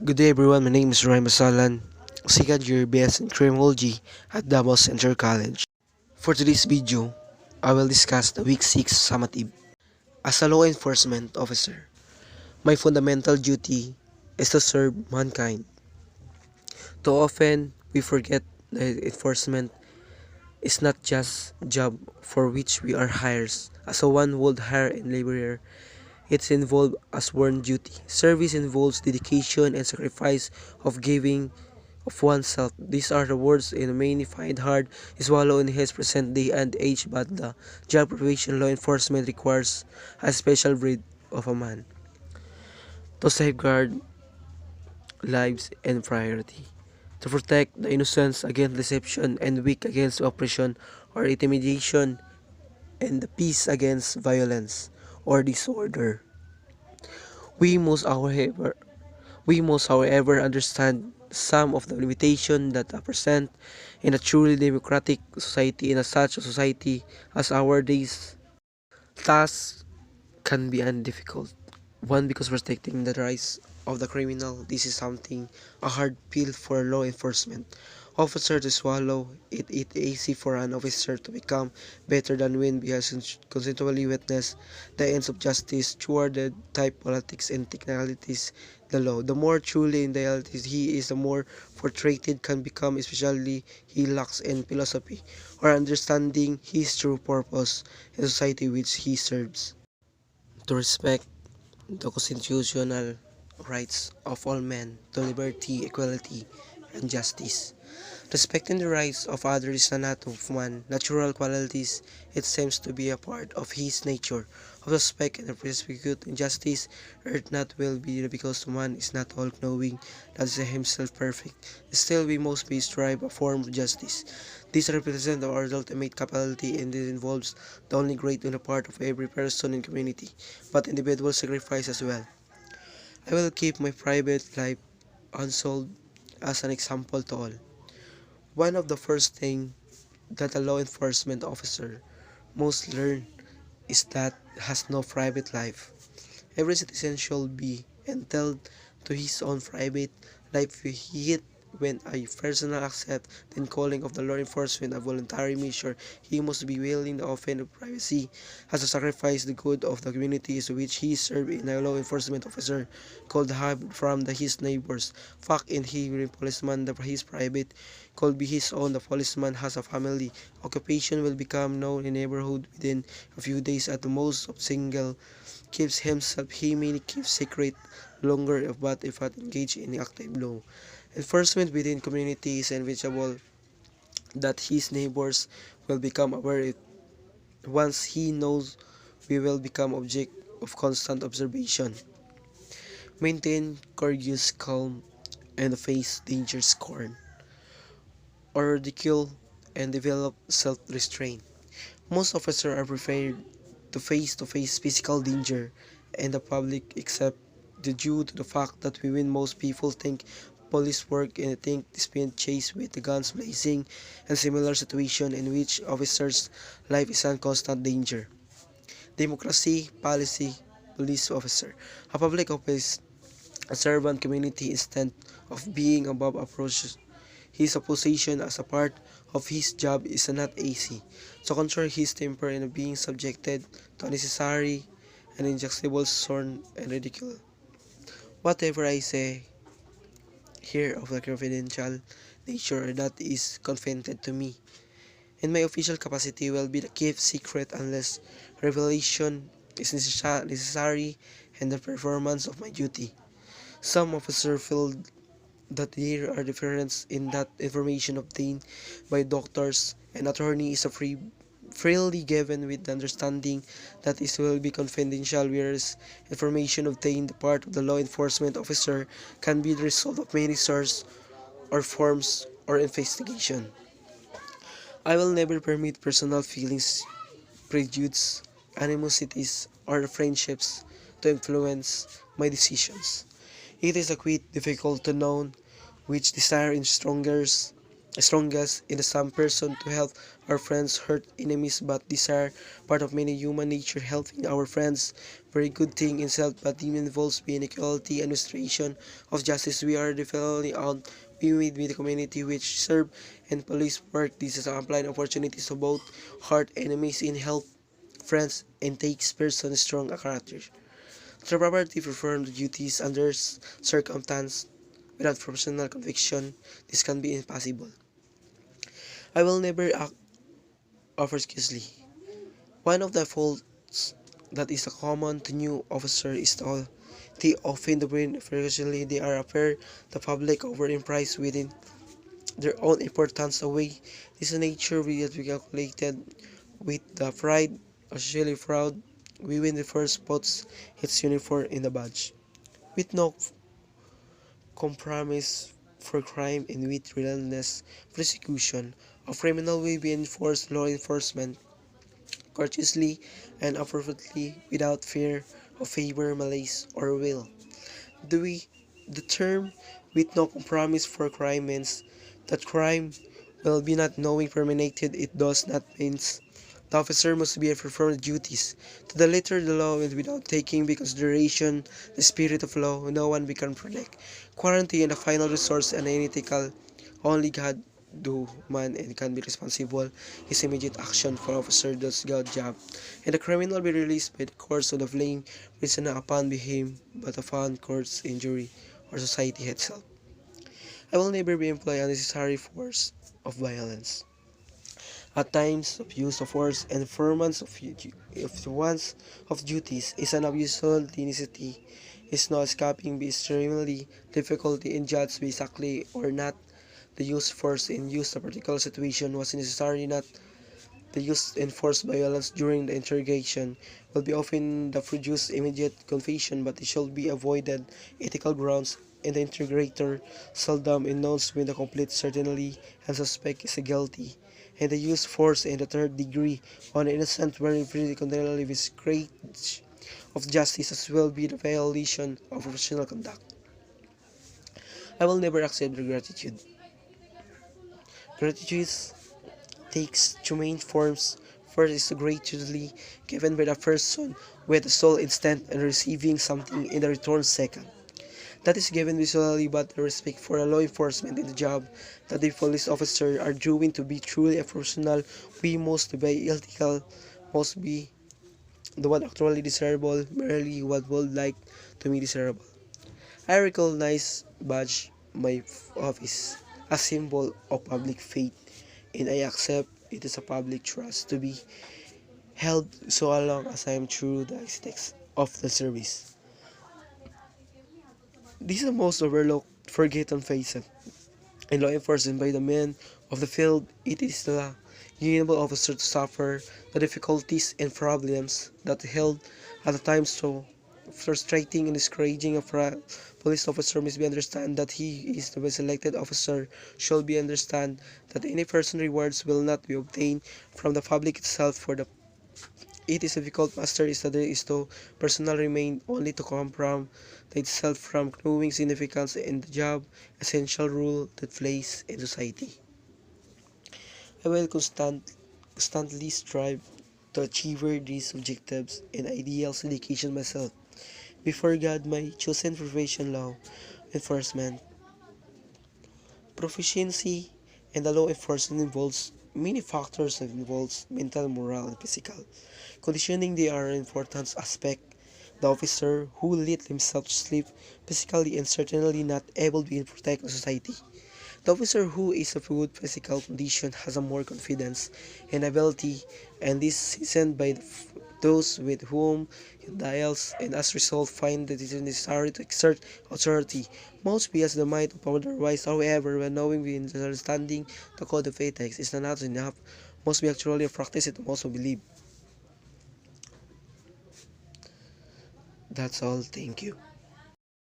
Good day everyone, my name is Ryan Masalan, second year BS in Criminology at Davao Central College. For today's video, I will discuss the Week 6 summative. As a law enforcement officer, my fundamental duty is to serve mankind. Too often, we forget that enforcement is not just a job for which we are hired as a one would hire a laborer. It's involved as sworn duty. Service involves dedication and sacrifice of giving of oneself. These are the words in many find hard to swallow in his present day and age, but the job preparation law enforcement requires a special breed of a man to safeguard lives and priority, to protect the innocent against deception and weak against oppression or intimidation, and the peace against violence or disorder. We must, however, we must, however, understand some of the limitations that are present in a truly democratic society. In such a society as our days, tasks can be difficult. One, because protecting the rights of the criminal. This is something a hard pill for law enforcement officer to swallow. It's easy for an officer to become better than when he has consensually witnessed the ends of justice toward the type politics and technicalities the law. The more truly in reality he is, the more frustrated can become, especially he lacks in philosophy or understanding his true purpose in society which he serves. To respect the constitutional rights of all men to liberty, equality, and justice. Respecting the rights of others is not of man's natural qualities. It seems to be a part of his nature. Of respect and persecute injustice, earth not will be because man is not all knowing, that is himself perfect. Still we must be strive a form of justice. This represents our ultimate capability, and it involves the only great on the part of every person in community, but individual sacrifice as well. I will keep my private life unsold as an example to all. One of the first things that a law enforcement officer must learn is that has no private life. Every citizen should be entitled to his own private life, yet when a person accepts the calling of the law enforcement a voluntary measure, he must be willing to offend privacy as a sacrifice the good of the communities which he serves. In a law enforcement officer could hide from his neighbors. Fact in he policeman his private could be his own. The policeman has a family. Occupation will become known in neighborhood within a few days at the most of single keeps himself he may keep secret longer but if not engaged in active law enforcement within community is inevitable that his neighbors will become aware it. Once he knows, we will become object of constant observation. Maintain courteous calm and face danger scorn or ridicule and develop self-restraint. Most officers are prepared to face physical danger and the public except due to the fact that when most people think police work and think spent chase with the guns blazing and similar situation in which officers' life is in constant danger. Democracy, policy, police officer. A public office, a servant community instead of being above approaches his opposition as a part of his job is not easy. To control his temper and being subjected to unnecessary and injustifiable scorn and ridicule. Whatever I say here of the confidential nature that is confided to me in my official capacity will be kept secret unless revelation is necessary in the performance of my duty. Some officers feel that there are differences in that information obtained by doctors and attorneys is freely given with the understanding that it will be confidential, whereas information obtained by part of the law enforcement officer can be the result of many sources or forms or investigation. I will never permit personal feelings, prejudice, animosities, or friendships to influence my decisions. It is quite difficult to know which desire is stronger, strongest in the some person to help our friends hurt enemies, but these are part of many human nature. Helping our friends very good thing in self, but it involves being equality and restoration of justice. We are definitely on we with the community which serve and police work. This is applying opportunities to both hurt enemies in help friends and takes person strong character. The property perform the duties under circumstance without professional conviction. This can be impossible. I will never act officiously. One of the faults that is common to new officers is all they often the brain frequently they are appear the public over in price within their own importance away. This nature we have calculated with the pride, especially proud. We win the first spots, its uniform in the badge. With no compromise for crime and with relentless prosecution of criminal will be enforced law enforcement courteously and appropriately without fear of favor, malice, or will. Do we the term with no compromise for crime means that crime will be not knowing terminated. It does not means the officer must be perform duties to the letter of the law and without taking into consideration the spirit of law. No one we can protect. Quarantine the final resource and ethical only God do man and can be responsible his immediate action for officer does God job. And the criminal be released by the course of the blame reason upon be him but upon court's injury or society itself. I will never be employ unnecessary force of violence. At times, of use of force and performance of one's of duties is an absolute necessity. Is not escaping be extremely difficult in judge exactly or not the use of force in use a particular situation was necessary not the use enforced violence during the interrogation will be often the produce immediate confession, but it should be avoided ethical grounds and the interrogator seldom knows with a complete certainty and suspect is guilty, and the use force in the third degree on an innocent very freely continually with great of justice as well be the violation of professional conduct. I will never accept the gratitude. Gratitude takes two main forms. First is gratuitously given by the person with the sole intent in receiving something in the return. Second, that is given visually but the respect for a law enforcement in the job that the police officer are doing to be truly a professional. We must be ethical, must be the one actually desirable, merely what would like to be desirable. I recognize badge my office a symbol of public faith and I accept it is a public trust to be held so long as I am true the aesthetics of the service. This is the most overlooked, forgotten facet in law enforcement by the men of the field. It is the union officer to suffer the difficulties and problems that held at the time so frustrating and discouraging of a police officer must be understand that he is the best selected officer should be understand that any person rewards will not be obtained from the public itself for the it is difficult master study is to personal remain only to come from the itself from knowing significance in the job essential role that plays in society. I will constantly strive to achieve these objectives and ideals dedication myself before God my chosen profession law enforcement. Proficiency in the law enforcement involves many factors that involves mental, moral, and physical conditioning. They are an important aspect. The officer who let himself sleep physically and certainly not able to protect the society. The officer who is of good physical condition has a more confidence and ability, and this is sent by those with whom he deals, and as a result find that it is necessary to exert authority. Most be as the might of otherwise, however, when knowing and understanding the code of ethics is not enough, must be actually practice it also believe. That's all. Thank you.